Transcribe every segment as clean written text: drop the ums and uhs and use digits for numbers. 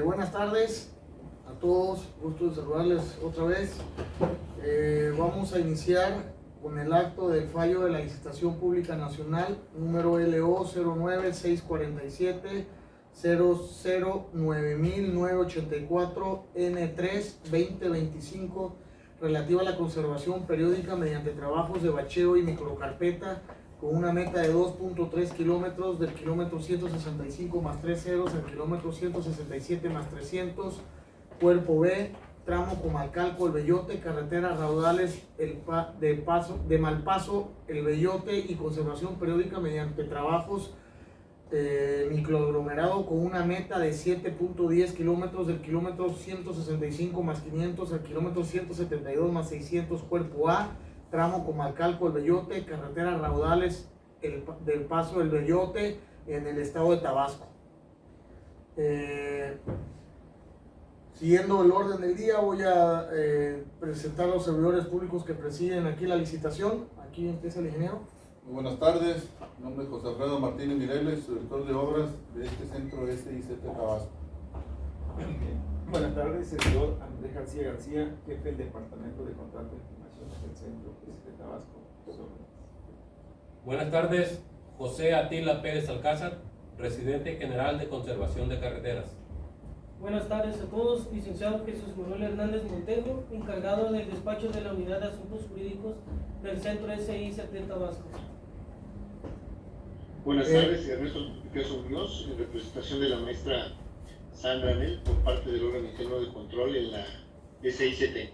Buenas tardes a todos, gusto de saludarles otra vez. Vamos a iniciar con el acto del fallo de la Licitación Pública Nacional número LO 09647 009984 N3 2025 relativa a la conservación periódica mediante trabajos de bacheo y microcarpeta con una meta de 2.3 kilómetros del kilómetro 165 más 3 ceros al kilómetro 167 más 300, cuerpo B, tramo Comalcalco, El Bellote, carretera Raudales de Malpaso, El Bellote y conservación periódica mediante trabajos microaglomerado con una meta de 7.10 kilómetros del kilómetro 165 más 500 al kilómetro 172 más 600, cuerpo A, tramo Comalcalco, El Bellote, carretera Raudales del Paso El Bellote en el estado de Tabasco. Siguiendo el orden del día, voy a presentar a los servidores públicos que presiden aquí la licitación. Aquí empieza el ingeniero. Muy buenas tardes, mi nombre es José Alfredo Martínez Mireles, director de obras de este centro SICT Tabasco. Buenas tardes, servidor Andrés García, jefe del Departamento de Contrato de Estimación del centro SICT Tabasco. Buenas tardes, José Atila Pérez Alcázar, presidente general de Conservación de Carreteras. Buenas tardes a todos, licenciado Jesús Manuel Hernández Montejo, encargado del despacho de la Unidad de Asuntos Jurídicos del Centro SICT Tabasco. Buenas tardes, Ernesto Picasso Muñoz, en representación de la maestra Sandra Nel, por parte del órgano interno de control en la SICT.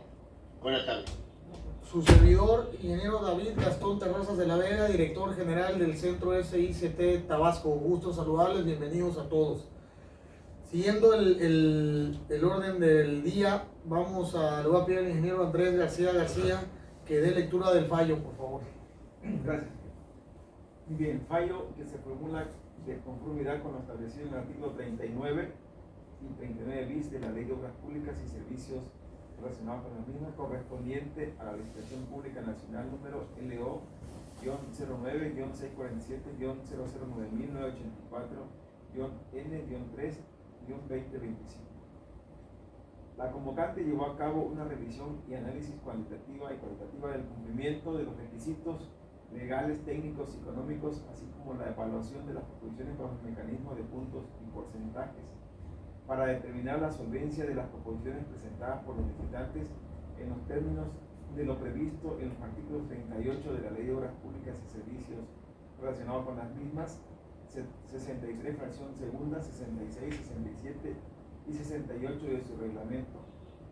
Buenas tardes. Su servidor, ingeniero David Gastón Terrazas de la Vega, director general del Centro SICT Tabasco. Gusto saludarles, bienvenidos a todos. Siguiendo el orden del día, le voy a pedir al ingeniero Andrés García que dé lectura del fallo, por favor. Gracias. Bien, fallo que se formula de conformidad con lo establecido en el artículo 39 y 39 bis de la Ley de Obras Públicas y Servicios relacionados con la misma, correspondiente a la Licitación Pública Nacional número LO-09-06984-N-3-2025. La convocante llevó a cabo una revisión y análisis cuantitativa y cualitativa del cumplimiento de los requisitos legales, técnicos y económicos, así como la evaluación de las proposiciones bajo el mecanismo de puntos y porcentajes, para determinar la solvencia de las proposiciones presentadas por los licitantes en los términos de lo previsto en los artículos 38 de la Ley de Obras Públicas y Servicios relacionados con las mismas, 63 fracción segunda, 66, 67 y 68 de su reglamento,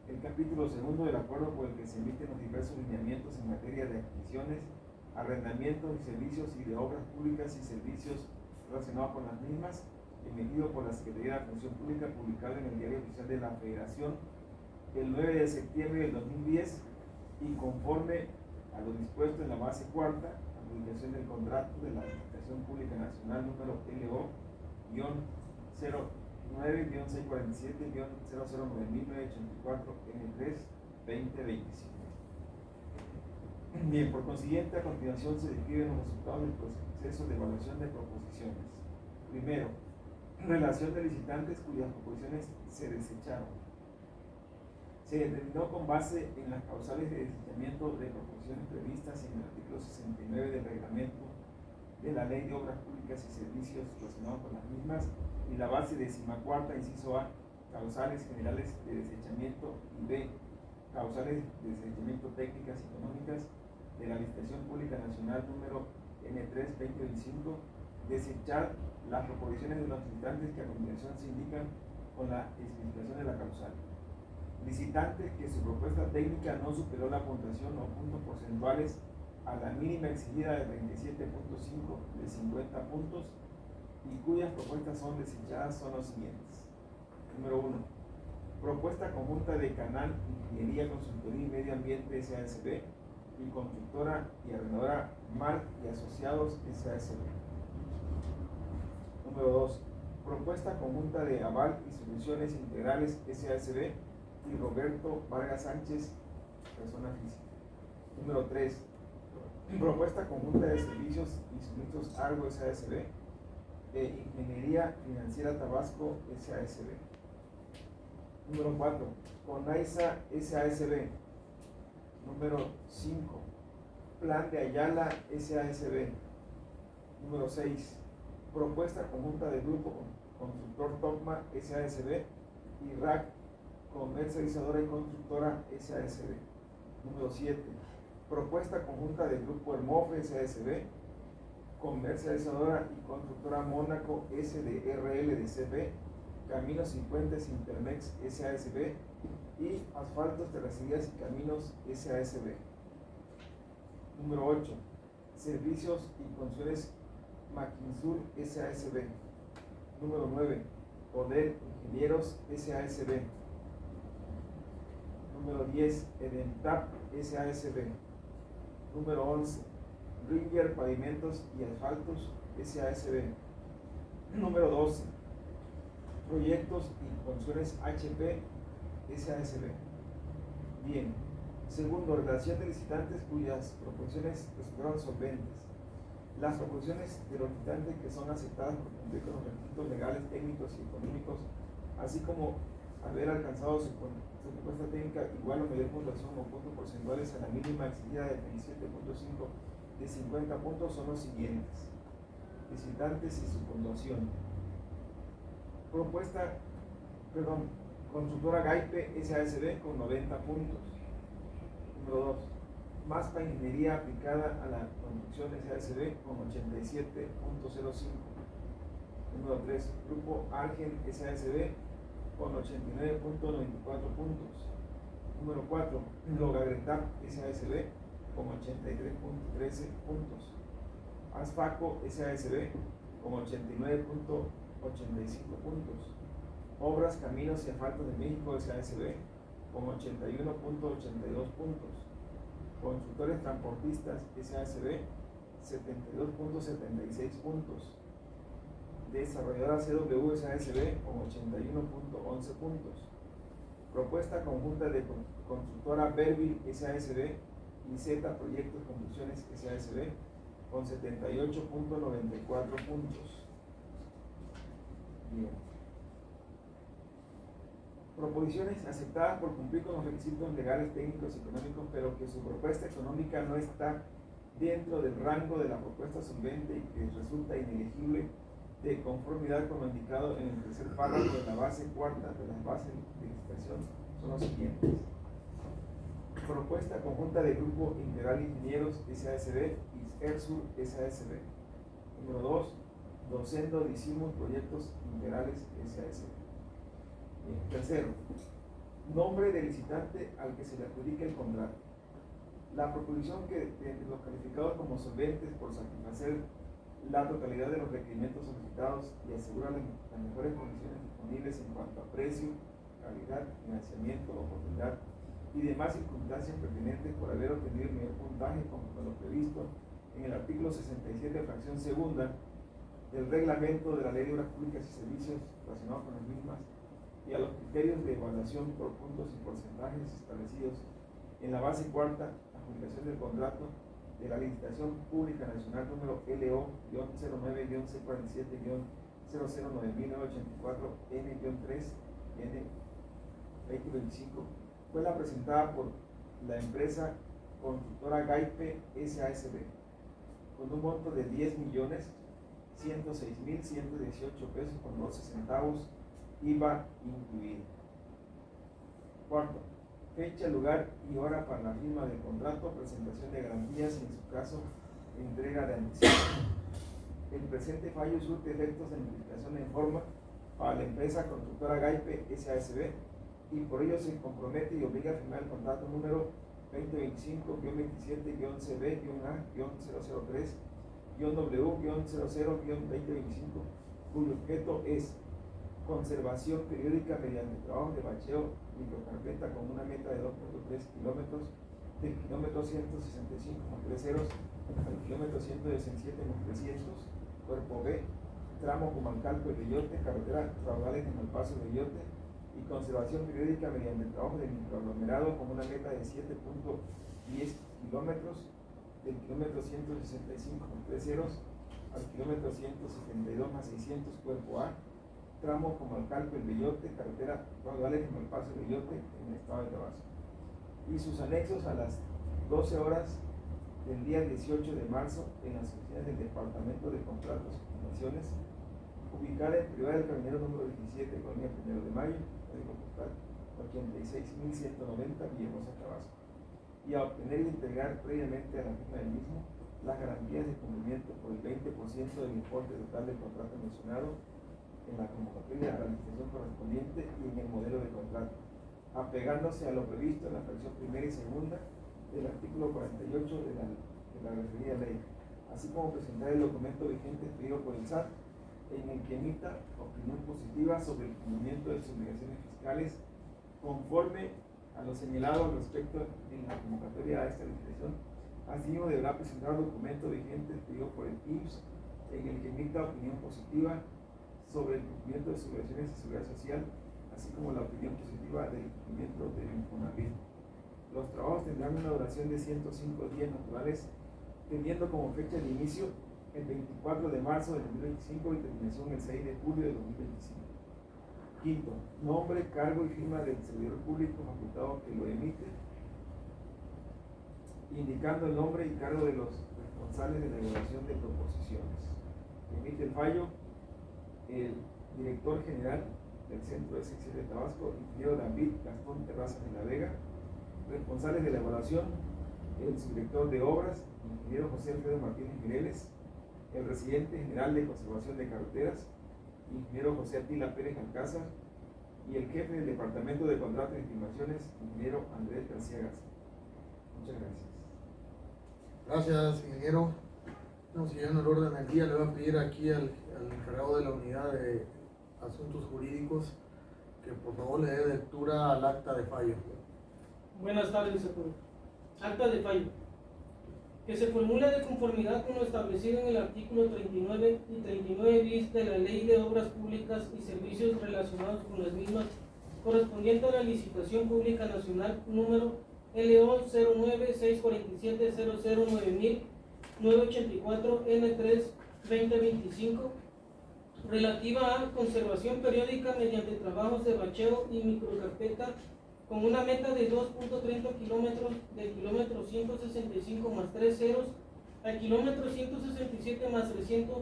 el capítulo segundo del acuerdo por el que se emiten los diversos lineamientos en materia de adquisiciones, arrendamientos y servicios y de obras públicas y servicios relacionados con las mismas, emitido por la Secretaría de la Función Pública, publicado en el Diario Oficial de la Federación el 9 de septiembre del 2010 y conforme a lo dispuesto en la base cuarta, adjudicación del contrato de la Licitación Pública Nacional número LO-09-647-009984-N3-2025. Bien, por consiguiente, a continuación se describen los resultados del proceso de evaluación de proposiciones. Primero, relación de licitantes cuyas proposiciones se desecharon. Se determinó con base en las causales de desechamiento de proposiciones previstas en el artículo 69 del reglamento de la Ley de Obras Públicas y Servicios relacionados con las mismas y la base 14ª, inciso A, causales generales de desechamiento, y B, causales de desechamiento técnicas y económicas de la Licitación Pública Nacional número N3-2025, desechar las proposiciones de los licitantes que a continuación se indican con la especificación de la causal. Licitante que su propuesta técnica no superó la puntuación o puntos porcentuales a la mínima exigida de 37.5 de 50 puntos y cuyas propuestas son desechadas son los siguientes. Número 1. Propuesta conjunta de Canal Ingeniería, Consultoría y Medio Ambiente SASB y constructora y arrendadora Marc y Asociados SASB. Número 2. Propuesta conjunta de Aval y Soluciones Integrales SASB y Roberto Vargas Sánchez, persona física. Número 3. Propuesta conjunta de servicios y suministros Argo SASB e Ingeniería Financiera Tabasco SASB. Número 4, CONAISA SASB. Número 5, Plan de Ayala SASB. Número 6, propuesta conjunta del grupo constructor Tocma SASB y RAC Comercializadora y Constructora SASB. Número 7, propuesta conjunta del grupo Hermofe SASB, Comercializadora y Constructora Mónaco SDRL de CB, Caminos y Puentes Intermex SASB y Asfaltos, Terracerías y Caminos SASB. Número 8, Servicios y Construcciones Maquinsur SASB. Número 9, Poder Ingenieros SASB. Número 10, Edentap SASB. Número 11, Rivier Pavimentos y Asfaltos SASB. Número 12, Proyectos y Construcciones HP SASB. Bien. Segundo, relación de licitantes cuyas proposiciones resultaron solventes. Las proposiciones de los licitantes que son aceptadas por cumplir con los requisitos legales, técnicos y económicos, así como haber alcanzado su propuesta técnica igual o mayor puntuación o puntos porcentuales a la mínima exigida de 27.5 de 50 puntos, son los siguientes: licitantes y su puntuación. Constructora Gaipe SASB con 90 puntos. Número 2, Maspa Ingeniería Aplicada a la Construcción SASB con 87.05. Número 3, Grupo Argen SASB con 89.94 puntos. Número 4, Logagretap SASB con 83.13 puntos. Asfaco SASB con 89.85 puntos. Obras, Caminos y Asfaltos de México SASB con 81.82 puntos. Constructores Transportistas SASB 72.76 puntos. Desarrolladora CW SASB con 81.11 puntos. Propuesta conjunta de constructora Berville SASB y Z Proyectos Construcciones SASB con 78.94 puntos. Bien. Proposiciones aceptadas por cumplir con los requisitos legales, técnicos y económicos, pero que su propuesta económica no está dentro del rango de la propuesta solvente y que resulta inelegible de conformidad con lo indicado en el tercer párrafo de la base cuarta de las bases de licitación, son los siguientes: propuesta conjunta del Grupo Integral Ingenieros SASB y ERSUR SASB. Número 2, Docendo Dicimos Proyectos Integrales SASB. Tercero, nombre del licitante al que se le adjudica el contrato. La proposición que de los calificados como solventes por satisfacer la totalidad de los requerimientos solicitados y asegurar las mejores condiciones disponibles en cuanto a precio, calidad, financiamiento, oportunidad y demás circunstancias pertinentes por haber obtenido el mayor puntaje conforme a lo previsto en el artículo 67, fracción segunda del reglamento de la Ley de Obras Públicas y Servicios relacionados con las mismas, y a los criterios de evaluación por puntos y porcentajes establecidos en la base cuarta, adjudicación del contrato de la licitación pública nacional número LO-09-C47-009-N-3-N2025, fue la presentada por la empresa constructora Gaipe SASB con un monto de 10.106.118 pesos con 12 centavos, IVA incluido. Cuarto, fecha, lugar y hora para la firma del contrato, presentación de garantías y, en su caso, entrega de anticipo. El presente fallo surte efectos de notificación en forma para la empresa constructora Gaipe SASB y por ello se compromete y obliga a firmar el contrato número 2025-27-CB-A-003-W-00-2025, cuyo objeto es conservación periódica mediante trabajo de bacheo microcarpeta con una meta de 2.3 kilómetros del kilómetro 165,30 al kilómetro 117,300, cuerpo B, tramo Comancalco-Bellote, carretera Raudales de Malpaso Bellote, y conservación periódica mediante trabajo de microaglomerado con una meta de 7.10 kilómetros del kilómetro 165,30 al kilómetro 172,600, cuerpo A, tramo Comalcalco El Bellote, carretera Raudales de Malpaso El Bellote, en el estado de Tabasco. Y sus anexos a las 12 horas del día 18 de marzo en las oficinas del Departamento de Contratos y Fundaciones, ubicada en Privada del Caminero número 17, Colonia 1 de Mayo, código postal 86.190, Villahermosa, Tabasco, y a obtener y entregar previamente a la firma del mismo las garantías de cumplimiento por el 20% del importe total del contrato mencionado en la convocatoria a la licitación correspondiente y en el modelo de contrato, apegándose a lo previsto en la fracción primera y segunda del artículo 48 de la referida ley, así como presentar el documento vigente expedido por el SAT en el que emita opinión positiva sobre el cumplimiento de sus obligaciones fiscales conforme a lo señalado al respecto en la convocatoria a esta licitación. Asimismo, deberá presentar el documento vigente expedido por el IMSS en el que emita opinión positiva sobre el cumplimiento de sus obligaciones de seguridad social, así como la opinión positiva del cumplimiento del Infonavit. Los trabajos tendrán una duración de 105 días naturales, teniendo como fecha de inicio el 24 de marzo de 2025 y terminación el 6 de julio de 2025. Quinto, nombre, cargo y firma del servidor público facultado que lo emite, indicando el nombre y cargo de los responsables de la elaboración de proposiciones. Emite el fallo el director general del Centro de Sección de Tabasco, ingeniero David Gastón Terrazas de la Vega. Responsables de la evaluación, el subdirector de obras, ingeniero José Alfredo Martínez Mireles, el residente general de conservación de carreteras, ingeniero José Atila Pérez Alcázar, y el jefe del departamento de contratos y estimaciones, ingeniero Andrés García García. Muchas gracias. Gracias, ingeniero. No, siguiendo el orden del día, le voy a pedir aquí al encargado de la unidad de asuntos jurídicos que por favor le dé lectura al acta de fallo. Buenas tardes a todos. Acta de fallo. Que se formula de conformidad con lo establecido en el artículo 39 y 39 bis de la Ley de Obras Públicas y Servicios relacionados con las mismas, correspondiente a la licitación pública nacional número LO 09-647-009000-984 N3-2025, relativa a conservación periódica mediante trabajos de bacheo y microcarpeta, con una meta de 2.30 kilómetros del kilómetro 165 más 3 ceros al kilómetro 167 más 300,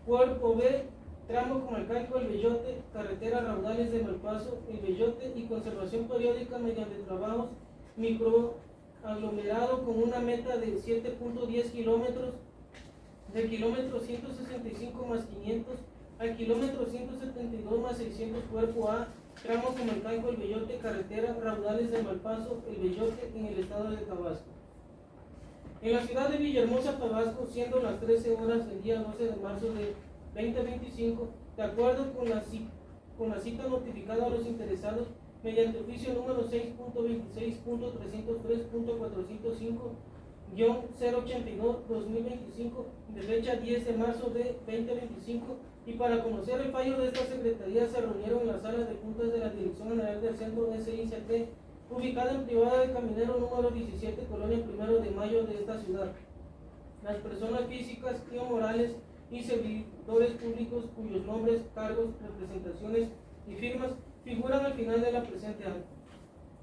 cuerpo B, tramo Comalcalco El Bellote, carretera Raudales de Malpaso El Bellote, y conservación periódica mediante trabajos microaglomerado con una meta de 7.10 kilómetros del kilómetro 165 más 500 al kilómetro 172 más 600, cuerpo A, tramo Comalcalco El Bellote, carretera Raudales de Malpaso El Bellote, en el estado de Tabasco. En la ciudad de Villahermosa, Tabasco, siendo las 13 horas del día 12 de marzo de 2025, de acuerdo con la cita notificada a los interesados mediante oficio número 6.26.303.405-082-2025, de fecha 10 de marzo de 2025, y para conocer el fallo de esta secretaría se reunieron en la sala de juntas de la Dirección General del Centro SICT, ubicada en Privada del Caminero número 17, Colonia 1 de Mayo de esta ciudad, las personas físicas y morales y servidores públicos cuyos nombres, cargos, representaciones y firmas figuran al final de la presente acta.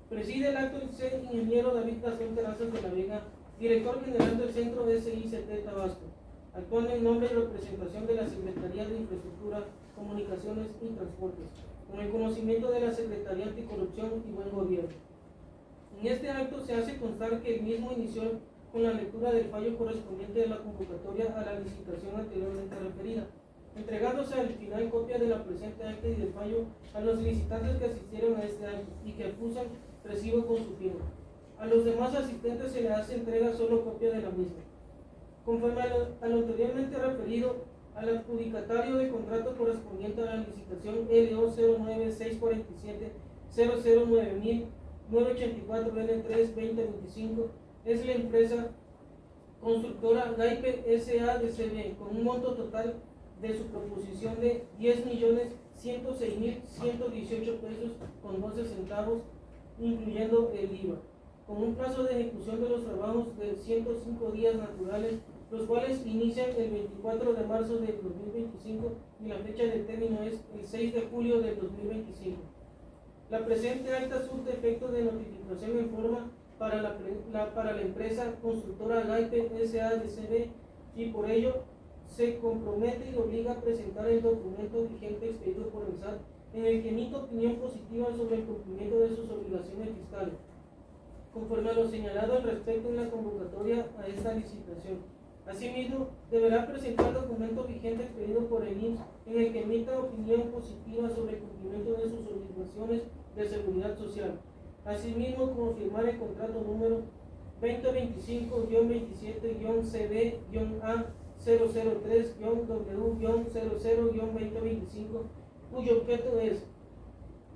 Preside el acto el ingeniero David Gastón Terrazas de la Vega, director general del Centro SICT Tabasco, actuando en nombre y representación de la Secretaría de Infraestructura, Comunicaciones y Transportes, con el conocimiento de la Secretaría Anticorrupción y Buen Gobierno. En este acto se hace constar que el mismo inició con la lectura del fallo correspondiente de la convocatoria a la licitación anteriormente referida, entregándose al final copia de la presente acta y del fallo a los licitantes que asistieron a este acto y que acusan recibo con su firma. A los demás asistentes se les hace entrega solo copia de la misma. Conforme a lo anteriormente referido, al adjudicatario de contrato correspondiente a la licitación LO 09-647-009000-984 N3-2025 es la empresa constructora Gaipe S.A.D.C.B. con un monto total de su proposición de 10.106.118 pesos con 12 centavos, incluyendo el IVA, con un plazo de ejecución de los trabajos de 105 días naturales los cuales inician el 24 de marzo del 2025 y la fecha de término es el 6 de julio del 2025. La presente acta surte efecto de notificación en forma para la empresa constructora Gaipe S.A.D.C.B. y por ello se compromete y obliga a presentar el documento vigente expedido por el SAT en el que emite opinión positiva sobre el cumplimiento de sus obligaciones fiscales, conforme a lo señalado al respecto en la convocatoria a esta licitación. Asimismo, deberá presentar documento vigente expedido por el IMSS en el que emita opinión positiva sobre el cumplimiento de sus obligaciones de seguridad social. Asimismo, confirmar el contrato número 2025-27-CB-A 003-W-00-2025, cuyo objeto es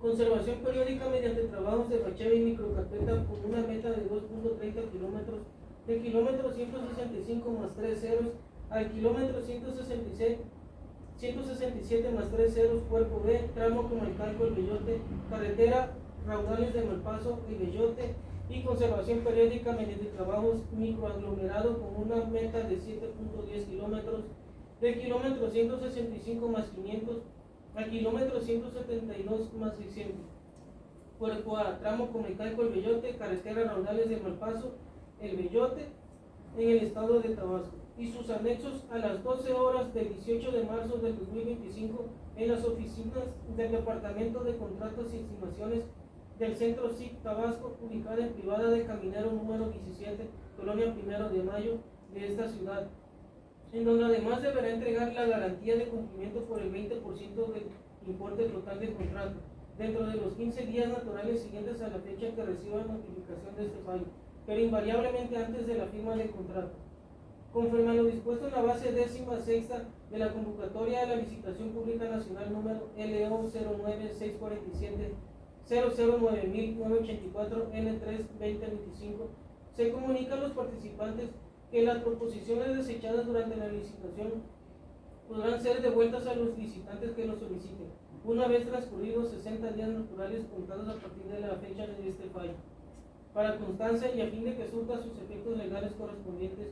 conservación periódica mediante trabajos de bacheo y microcarpeta con una meta de 2.30 kilómetros, del kilómetro 165 más 3 ceros al kilómetro 167 más 3 ceros, cuerpo B, tramo Comalcalco El Bellote, carretera Raudales de Malpaso El Bellote, y conservación periódica mediante trabajos microaglomerado con una meta de 7.10 kilómetros, del kilómetro 165 más 500 al kilómetro 172 más 600. Cuerpo A, tramo Comalcalco El Bellote, carretera Raudales de Malpaso El Bellote, en el estado de Tabasco, y sus anexos a las 12 horas del 18 de marzo del 2025 en las oficinas del Departamento de Contratos y Estimaciones del Centro SIC Tabasco, ubicada en privada de Caminero número 17, Colonia 1 de Mayo de esta ciudad, en donde además deberá entregar la garantía de cumplimiento por el 20% del importe total del contrato, dentro de los 15 días naturales siguientes a la fecha que reciba notificación de este fallo, pero invariablemente antes de la firma del contrato. Conforme a lo dispuesto en la base 16ª de la convocatoria de la licitación pública nacional número LO 09647 009.984 N3-2025, se comunica a los participantes que las proposiciones desechadas durante la licitación podrán ser devueltas a los licitantes que lo soliciten, una vez transcurridos 60 días naturales contados a partir de la fecha de este fallo. Para constancia y a fin de que surta sus efectos legales correspondientes,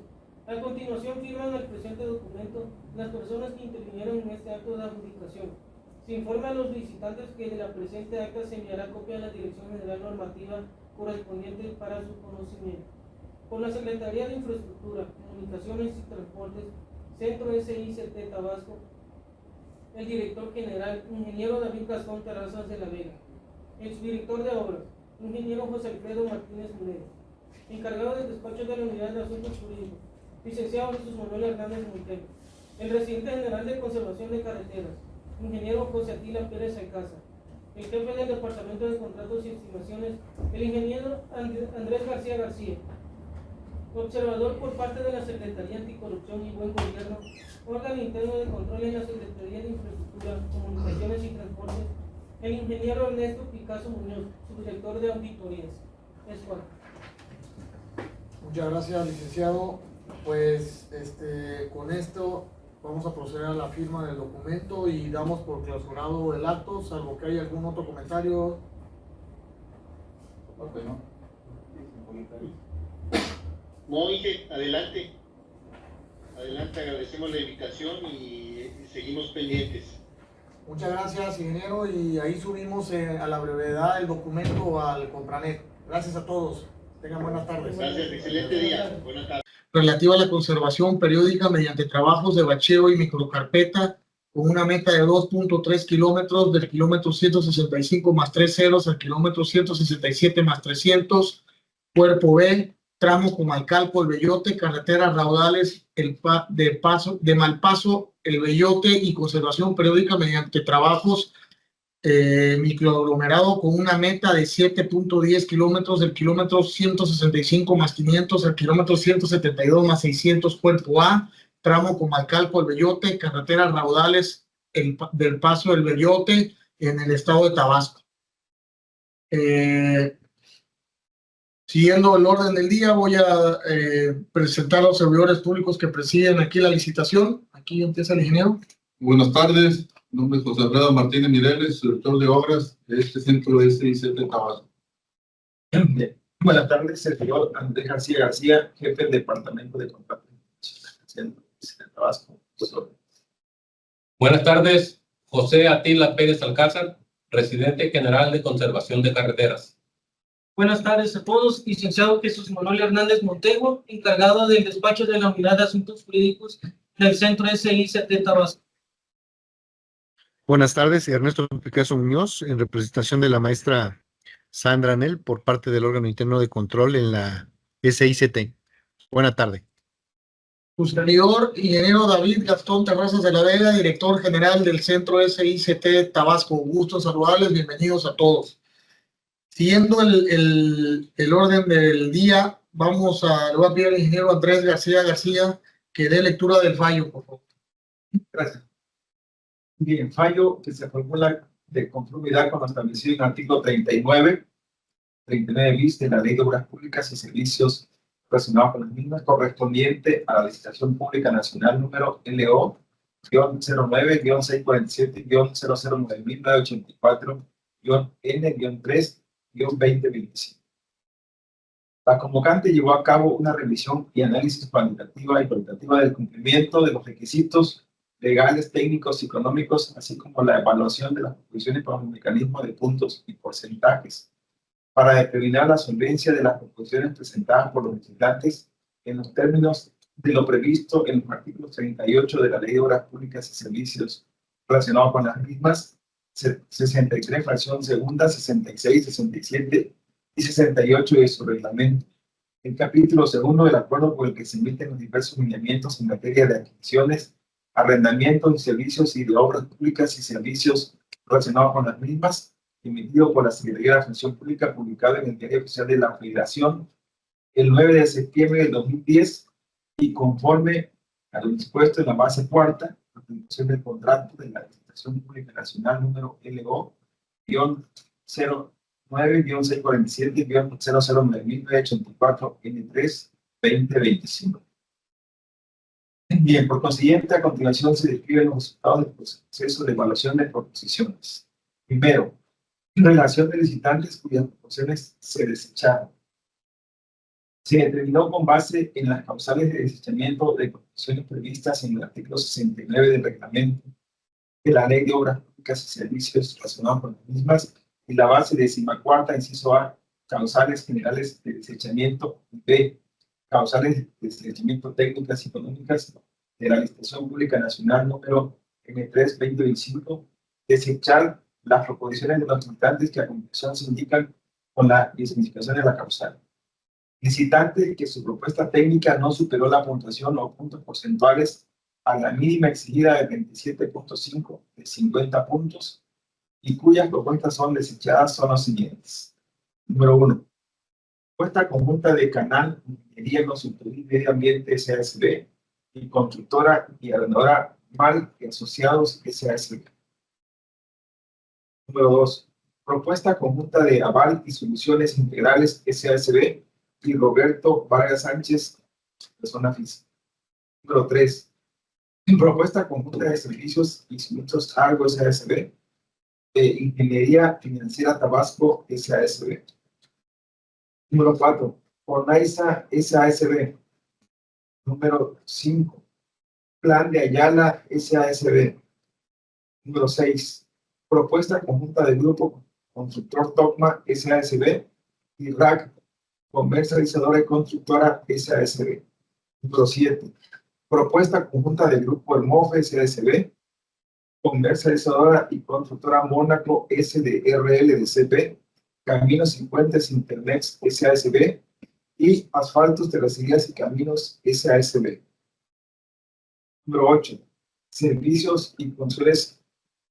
a continuación firman el presente documento las personas que intervinieron en este acto de adjudicación. Se informa a los licitantes que de la presente acta se enviará copia a la Dirección General Normativa correspondiente para su conocimiento. Por la Secretaría de Infraestructura, Comunicaciones y Transportes, Centro SICT Tabasco, el director general, ingeniero David Gastón Terrazas de la Vega, el subdirector de obras, ingeniero José Alfredo Martínez Munero, encargado del despacho de la Unidad de Asuntos Jurídicos, licenciado Jesús Manuel Hernández Montero, el residente general de Conservación de Carreteras, ingeniero José Atila Pérez Alcázar, el jefe del Departamento de Contratos y Estimaciones, el ingeniero Andrés García García, observador por parte de la Secretaría Anticorrupción y Buen Gobierno, órgano interno de control en la Secretaría de Infraestructura, Comunicaciones y Transportes, el ingeniero Ernesto Picasso Muñoz, subdirector de auditorías. Es cuanto. Muchas gracias, licenciado. Pues con esto vamos a proceder a la firma del documento y damos por clausurado el acto, salvo que haya algún otro comentario. Ok, ¿no? No, Inge, adelante. Adelante, agradecemos la invitación y seguimos pendientes. Muchas gracias, ingeniero, y ahí subimos a la brevedad el documento al Compranet. Gracias a todos. Tengan buenas tardes. Gracias, excelente día. Buenas tardes. Relativa a la conservación periódica mediante trabajos de bacheo y microcarpeta con una meta de 2.3 kilómetros del kilómetro 165 más 3 ceros al kilómetro 167 más 300, cuerpo B, tramo Comalcalco El Bellote, carretera Raudales de Malpaso El Bellote y conservación periódica mediante trabajos microaglomerado con una meta de 7.10 kilómetros del kilómetro 165 más 500 al kilómetro 172 más 600, cuerpo A, tramo Comalcalco El Bellote, carretera Raudales del Paso El Bellote en el estado de Tabasco. Siguiendo el orden del día, voy a presentar a los servidores públicos que presiden aquí la licitación. Aquí empieza el ingeniero. Buenas tardes. Mi nombre es José Alfredo Martínez Mireles, director de obras de este centro SICT Tabasco. Buenas tardes, servidor Andrés García García, jefe del Departamento de Contratos. Centro de Tabasco. Buenas tardes, José Atila Pérez Alcázar, presidente general de Conservación de Carreteras. Buenas tardes a todos. Licenciado Jesús Manuel Hernández Montego, encargado del despacho de la Unidad de Asuntos Jurídicos del Centro SICT Tabasco. Buenas tardes, Ernesto Picasso Muñoz, en representación de la maestra Sandra Anel, por parte del órgano interno de control en la SICT. Buena tarde. Su servidor, ingeniero David Gastón Terrazas de la Vega, director general del Centro SICT Tabasco. Gusto en saludarles, bienvenidos a todos. Siguiendo el orden del día, le voy a pedir al ingeniero Andrés García que dé lectura del fallo, por favor. Gracias. Bien, fallo que se formula de conformidad con lo establecido en el artículo 39 bis de la Ley de Obras Públicas y Servicios relacionados con las mismas, correspondiente a la licitación pública nacional número LO-09-647-009-1984-N-3-2025. La convocante llevó a cabo una revisión y análisis cuantitativa y cualitativa del cumplimiento de los requisitos legales, técnicos y económicos, así como la evaluación de las proposiciones por un mecanismo de puntos y porcentajes, para determinar la solvencia de las proposiciones presentadas por los licitantes en los términos de lo previsto en los artículos 38 de la Ley de Obras Públicas y Servicios relacionados con las mismas, 63, fracción segunda, 66, 67 y 68 de su reglamento. El capítulo segundo del acuerdo por el que se emiten los diversos lineamientos en materia de adquisiciones, arrendamientos y servicios y de obras públicas y servicios relacionados con las mismas, emitido por la Secretaría de la Función Pública, publicado en el Diario Oficial de la Federación el 9 de septiembre del 2010 y conforme a lo dispuesto en la base cuarta, la presentación del contrato de la Licitación Pública Nacional número LO-09-647-009-1984-N3-2025. Bien, por consiguiente, a continuación se describen los resultados del proceso de evaluación de proposiciones. Primero, relación de licitantes cuyas proposiciones se desecharon. Se determinó con base en las causales de desechamiento de proposiciones previstas en el artículo 69 del reglamento de la Ley de Obras Públicas y Servicios relacionados con las mismas y la base 14ª, inciso A, causales generales de desechamiento, y B, causales de desechamiento técnicas y económicas de la Licitación Pública Nacional número M3-2025, desechar las proposiciones de los licitantes que a continuación se indican con la especificación de la causal. Licitante que su propuesta técnica no superó la puntuación o puntos porcentuales a la mínima exigida de 27.5 de 50 puntos y cuyas propuestas son desechadas son los siguientes. Número 1. Propuesta conjunta de Canal Ingeniería Consultoría y Medio Ambiente SASB y Constructora y Arrendadora Mal y Asociados SASB. Número 2. Propuesta conjunta de Aval y Soluciones Integrales SASB y Roberto Vargas Sánchez, persona física. Número 3. Propuesta conjunta de servicios y suministros Argo SASB de Ingeniería Financiera Tabasco SASB. Número 4. Onaiza SASB. Número 5. Plan de Ayala SASB. Número 6. Propuesta conjunta del Grupo Constructor Tocma SASB y RAC Comercializadora y Constructora SASB. Número 7. Propuesta conjunta del Grupo Hermofe SASB, Comercializadora y Constructora Mónaco SDRL de CP, Caminos y Puentes Intermex SASB y Asfaltos, Terracerías y Caminos SASB. Número 8. Servicios y Funciones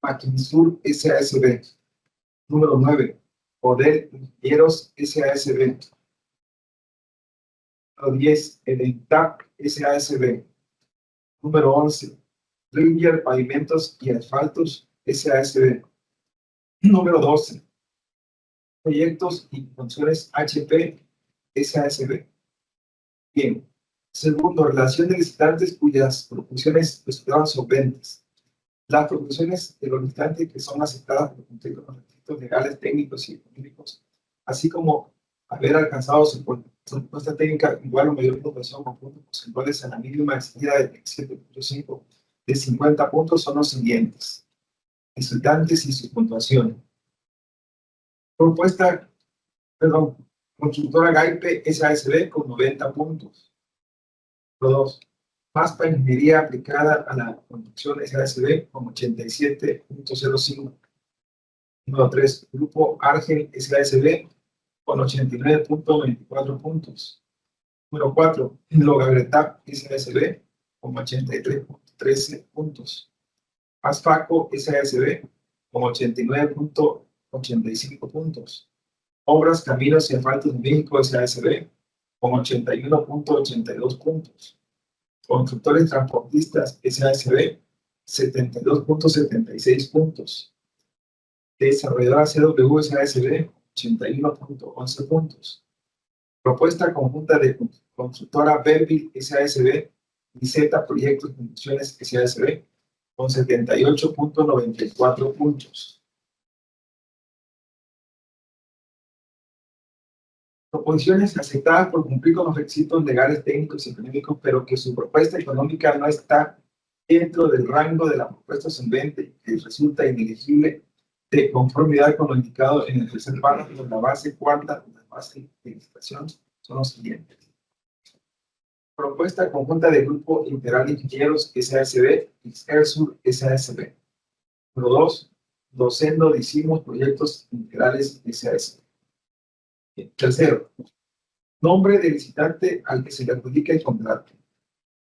Maquinisur SASB. Número 9. Poder Ingenieros SASB. Número 10. Edentac SASB. Número 11. Rivier Pavimentos y Asfaltos SASB. Número 12. Proyectos y Funciones HP SASB. Bien. Segundo, relación de licitantes cuyas proposiciones resultaron solventes. Las proposiciones de los licitantes que son aceptadas por cumplir con los requisitos legales, técnicos y económicos, así como haber alcanzado su La respuesta técnica igual o mayor puntuación con puntos porcentuales a la mínima exigida de 7.5 de 50 puntos son los siguientes. Estudiantes y su puntuación. Propuesta, consultora Gaipe SASB con 90 puntos. Número 2. MASPA Ingeniería Aplicada a la Construcción SASB con 87.05. Número 3. Grupo Argel SASB con 89.24 puntos. Número 4. Logagretap SASB con 83.13 puntos. Asfaco SASB con 89.85 puntos. Obras, Caminos y Asfaltos de México SASB con 81.82 puntos. Constructores Transportistas SASB 72.76 puntos. Desarrolladora CW SASB 81.11 puntos. Propuesta conjunta de constructora Verbil SASB y Z Proyectos de Construcciones SASB con 78.94 puntos. Proposiciones aceptadas por cumplir con los requisitos legales, técnicos y económicos, pero que su propuesta económica no está dentro del rango de la propuesta solvente y resulta inelegible de conformidad con lo indicado en el tercer párrafo de la base cuarta de la base de licitación son los siguientes. Propuesta conjunta del Grupo Integral de Ingenieros SASB y ERSUR SASB. Número 2. Docendo Decimos Proyectos Integrales SASB. Tercero. Nombre del licitante al que se le adjudica el contrato.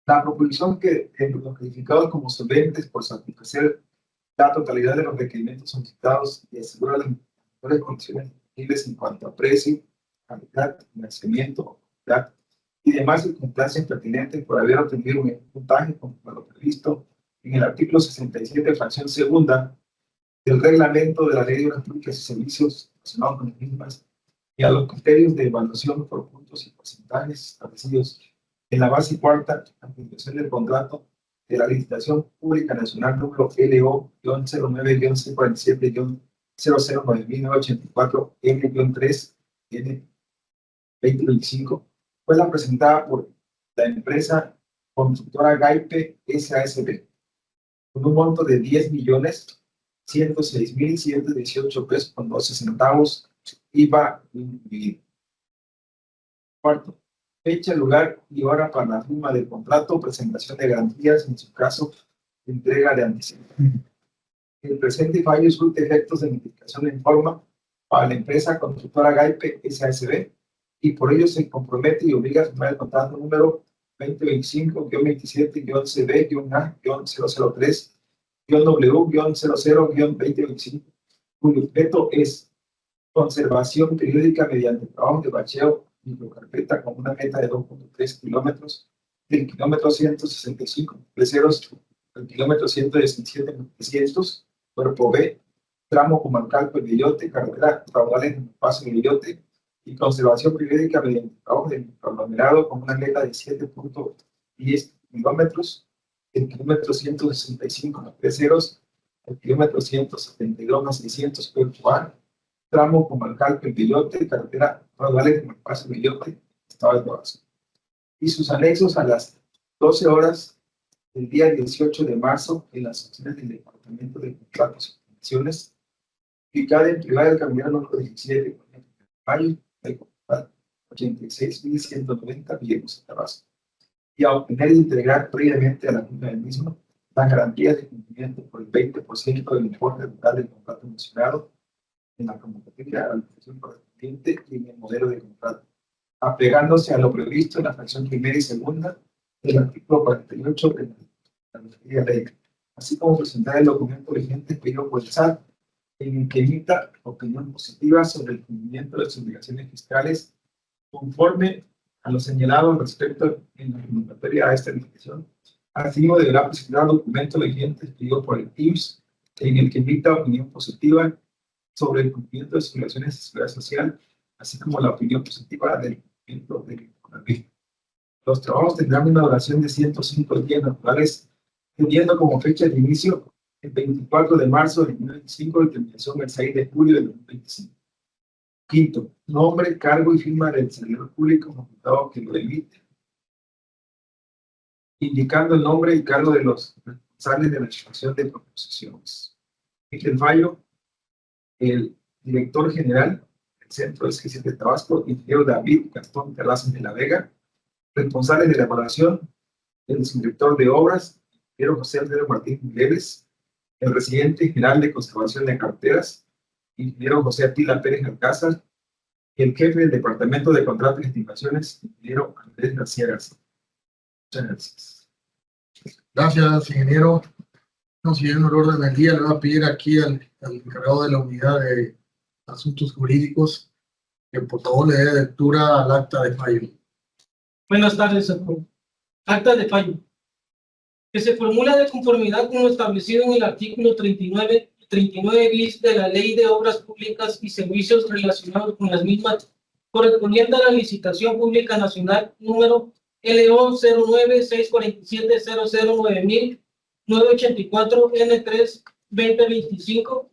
La proposición que en los calificados como solventes por satisfacer la totalidad de los requerimientos solicitados y asegurar las mejores condiciones disponibles en cuanto a precio, calidad, financiamiento, calidad y demás circunstancias pertinentes por haber obtenido un puntaje conforme a lo previsto en el artículo 67, fracción segunda del reglamento de la Ley de Obras Públicas y Servicios relacionados con las mismas y a los criterios de evaluación por puntos y porcentajes establecidos en la base cuarta de la publicación del contrato de la licitación pública nacional número LO-09-C47-009-M84N-3N2025 fue la presentada por la empresa constructora Gaipe SASB con un monto de 10.106.118 pesos con 12 centavos IVA incluido. Cuarto, fecha, lugar y hora para la firma del contrato, presentación de garantías, en su caso, entrega de anticipo. El presente fallo surte efectos de notificación en forma para la empresa constructora Gaipe SASB y por ello se compromete y obliga a firmar el contrato número 2025-27-CB-A-003-W-00-2025, cuyo objeto es conservación periódica mediante trabajo de bacheo microcarpeta con una meta de 2.3 kilómetros del kilómetro 165 ceros al kilómetro 117.300, cuerpo B, tramo comarcal Pelillote, carretera raudales en el paso de Pelillote, y conservación periódica mediante trabajo de microaglomerado con una meta de 7.10 kilómetros del kilómetro 165.3 ceros al kilómetro 172.600, cuerpo A, tramo comarcal Pelillote, carretera raudales en el paso de Pelillote, estado de Tabasco. Y sus anexos a las 12 horas del día 18 de marzo en las oficinas del Departamento de Contratos y Condiciones, ubicada en privada del camionero número 17, de mayo, del contrato 86.190, Villegos, Tabasco, y a obtener e integrar previamente a la firma del mismo las garantías de cumplimiento por el 20% del importe total del contrato mencionado en la convocatoria a la licitación correspondiente y en el modelo de contrato, apegándose a lo previsto en la fracción primera y segunda del artículo 48 de la ley, así como presentar el documento vigente pedido por el SAT en el que emita opinión positiva sobre el cumplimiento de sus obligaciones fiscales conforme a lo señalado respecto en la convocatoria a esta licitación. Asimismo, deberá presentar documento vigente pedido por el IMSS en el que emita opinión positiva sobre el cumplimiento de sus obligaciones de seguridad social, así como la opinión positiva del cumplimiento del CONAVIF. Los trabajos tendrán una duración de 105 días naturales, teniendo como fecha de inicio el 24 de marzo de 2025 y terminación el 6 de julio de 2025. Quinto, nombre, cargo y firma del servidor público facultado que lo emite, indicando el nombre y cargo de los responsables de la ejecución de proposiciones. Emite el fallo el director general del Centro de Ciencias de Tabasco, ingeniero David Gastón Terrazas de la Vega, responsable de la evaluación, el subdirector de obras, ingeniero José Alfredo Martín Mireles, el residente general de conservación de carreteras, ingeniero José Atila Pérez Alcázar, y el jefe del departamento de contratos y estimaciones, ingeniero Andrés García García. Muchas gracias. Gracias, ingeniero. No, siguiendo el orden del día, le voy a pedir aquí al encargado de la unidad de asuntos jurídicos que por favor le dé lectura al acta de fallo. Buenas tardes, señor. Acta de fallo. Que se formula de conformidad con lo establecido en el artículo 39 bis de la Ley de Obras Públicas y Servicios relacionados con las mismas, correspondiente a la licitación pública nacional número LO 09-647-009984N3-2025,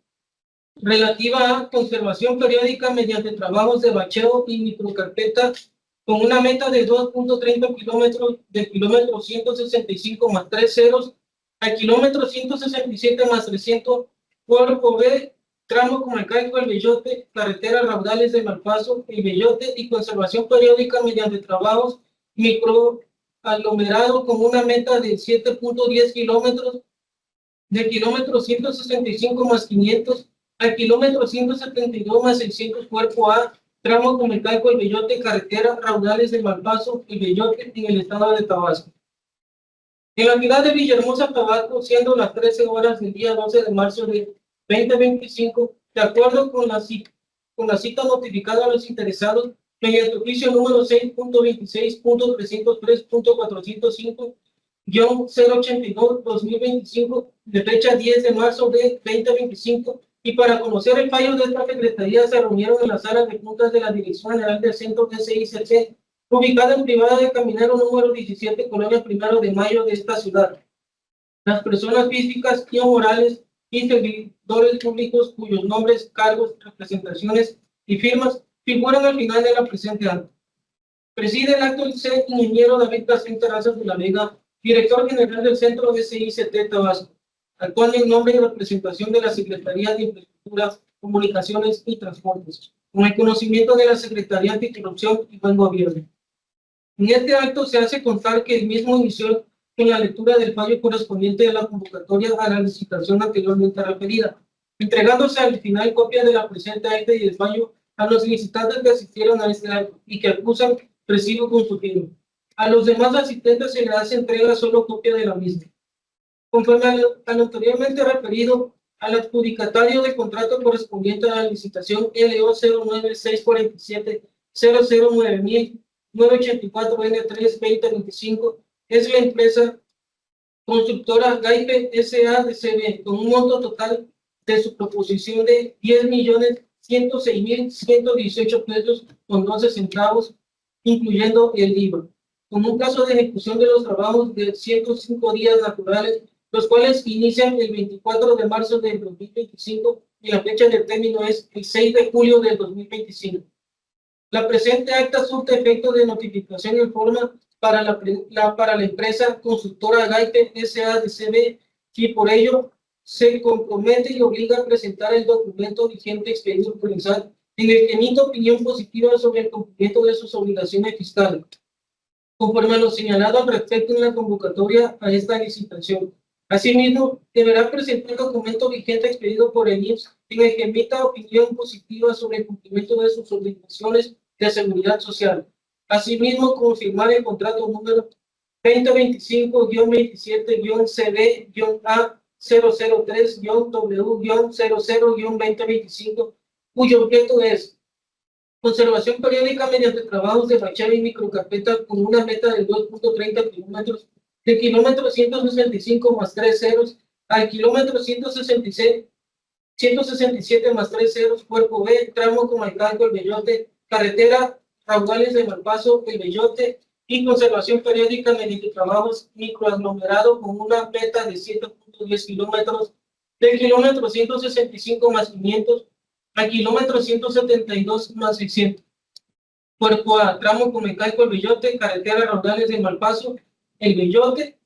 relativa a conservación periódica mediante trabajos de bacheo y microcarpeta con una meta de 2.30 kilómetros del kilómetro 165 más 3 ceros al kilómetro 167 más 300 cuerpo B, tramo Comalcalco El Bellote, carretera Raudales de Malpaso, El Bellote y conservación periódica mediante trabajos microaglomerado con una meta de 7.10 kilómetros del kilómetro 165 más 500 al kilómetro 172 más 600 cuerpo A, tramo Comalcalco El Bellote, carretera Raudales de Malpaso, El Bellote en el estado de Tabasco. En la ciudad de Villahermosa, Tabasco, siendo las 13 horas del día 12 de marzo de 2025, de acuerdo con la cita notificada a los interesados, mediante oficio número 6.26.304.405-082-2025, de fecha 10 de marzo de 2025, y para conocer el fallo de esta secretaría se reunieron en la sala de juntas de la Dirección General del Centro SICC, ubicada en privada de Caminero número 17, Colonia Primero de Mayo de esta ciudad. Las personas físicas y morales y servidores públicos cuyos nombres, cargos, representaciones y firmas figuran al final de la presente acta. Preside el acto el ingeniero David Gastón Terrazas de la Vega, director general del Centro SICT Tabasco, actuando en nombre y representación de la Secretaría de Infraestructuras, Comunicaciones y Transportes, con el conocimiento de la Secretaría Anticorrupción y Buen Gobierno. En este acto se hace constar que el mismo inició con la lectura del fallo correspondiente de la convocatoria a la licitación anteriormente referida, entregándose al final copia de la presente acta y el fallo a los licitantes que asistieron a este acto y que acusan recibo con su firma. A los demás asistentes se les hace entrega solo copia de la misma. Conforme a lo anteriormente referido, al adjudicatario del contrato correspondiente a la licitación LO 09-647-009984N3-2025 es la empresa constructora Gaipe S.A.D.C.B. con un monto total de su proposición de 10.106.118 pesos con 12 centavos, incluyendo el IVA, con un plazo de ejecución de los trabajos de 105 días naturales, los cuales inician el 24 de marzo del 2025 y la fecha de término es el 6 de julio del 2025. La presente acta surte efecto de notificación en forma para la empresa constructora Gaipe S.A.D.C.B. y por ello se compromete y obliga a presentar el documento vigente expedido por el SAT en el que emite opinión positiva sobre el cumplimiento de sus obligaciones fiscales, conforme a lo señalado al respecto en la convocatoria a esta licitación. Asimismo, deberá presentar el documento vigente expedido por el IMSS en el que emita opinión positiva sobre el cumplimiento de sus obligaciones de seguridad social. Asimismo, confirmar el contrato número 2025-27-CB-A003-W-00-2025, cuyo objeto es conservación periódica mediante trabajos de bacheo y microcarpeta con una meta de 2.30 kilómetros del kilómetro 165 más 3 ceros al kilómetro 167 más 3 ceros, cuerpo B, tramo Comalcalco El Bellote, carretera Raudales de Malpaso El Bellote y conservación periódica mediante trabajos microaglomerado con una meta de 7.10 kilómetros del kilómetro 165 más 500 al kilómetro 172 más 600. Cuerpo A, tramo Comecalco El Bellote, carretera Raudales de Malpaso, El Bellote,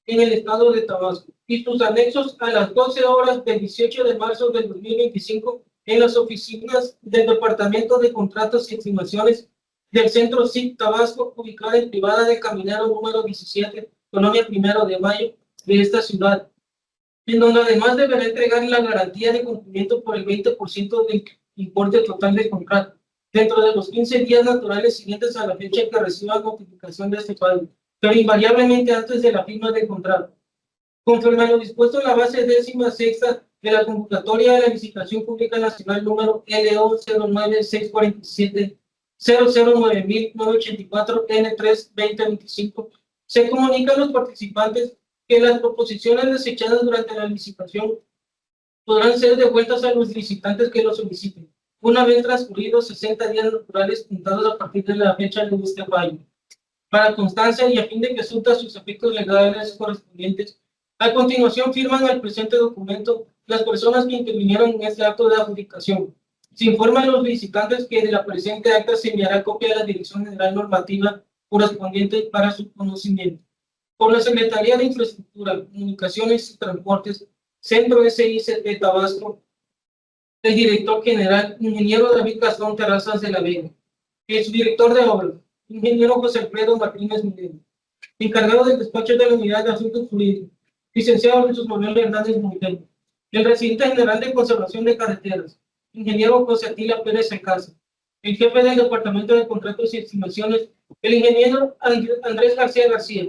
en el estado de Tabasco, y sus anexos a las 12 horas del 18 de marzo del 2025 en las oficinas del Departamento de Contratos y Estimaciones del Centro SIC Tabasco, ubicada en privada de Caminero número 17, Colonia 1 de Mayo de esta ciudad, en donde además deberá entregar la garantía de cumplimiento por el 20% del importe total del contrato, dentro de los 15 días naturales siguientes a la fecha que reciba notificación de este pago, pero invariablemente antes de la firma del contrato. Conforme a lo dispuesto en la base 16ª de la convocatoria de la licitación pública nacional número LO 09647 009.984 N3-2025, se comunica a los participantes que las proposiciones desechadas durante la licitación podrán ser devueltas a los licitantes que lo soliciten, una vez transcurridos 60 días naturales contados a partir de la fecha de este fallo. Para constancia y a fin de que surta sus efectos legales correspondientes, a continuación firman el presente documento las personas que intervinieron en este acto de adjudicación. Se informa a los licitantes que de la presente acta se enviará copia a la Dirección General Normativa correspondiente para su conocimiento. Por la Secretaría de Infraestructura, Comunicaciones y Transportes, Centro SICT Tabasco, el director general, ingeniero David Gastón Terrazas de la Vega, el subdirector de obras, ingeniero José Alfredo Martínez Milenio, encargado del despacho de la Unidad de Asuntos Jurídicos, licenciado Jesús Manuel Hernández Montero, el residente general de Conservación de Carreteras, ingeniero José Atila Pérez Alcázar, el jefe del Departamento de Contratos y Estimaciones, el ingeniero Andrés García García,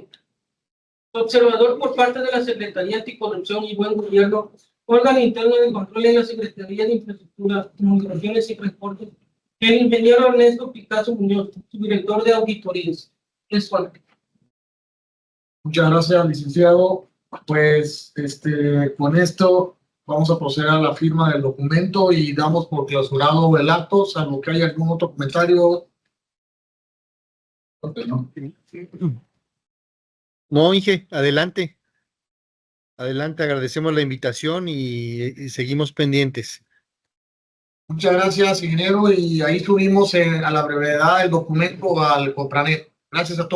observador por parte de la Secretaría Anticorrupción y Buen Gobierno, órgano interno de control en la Secretaría de Infraestructura, Comunicaciones y Transportes, el ingeniero Ernesto Picasso Muñoz, subdirector de auditorías. Es cuanto. Muchas gracias, licenciado. Pues con esto vamos a proceder a la firma del documento y damos por clausurado el acto, salvo que haya algún otro comentario. No, Inge, adelante. Adelante, agradecemos la invitación y seguimos pendientes. Muchas gracias, ingeniero, y ahí subimos a la brevedad el documento al Compranet. Gracias a todos.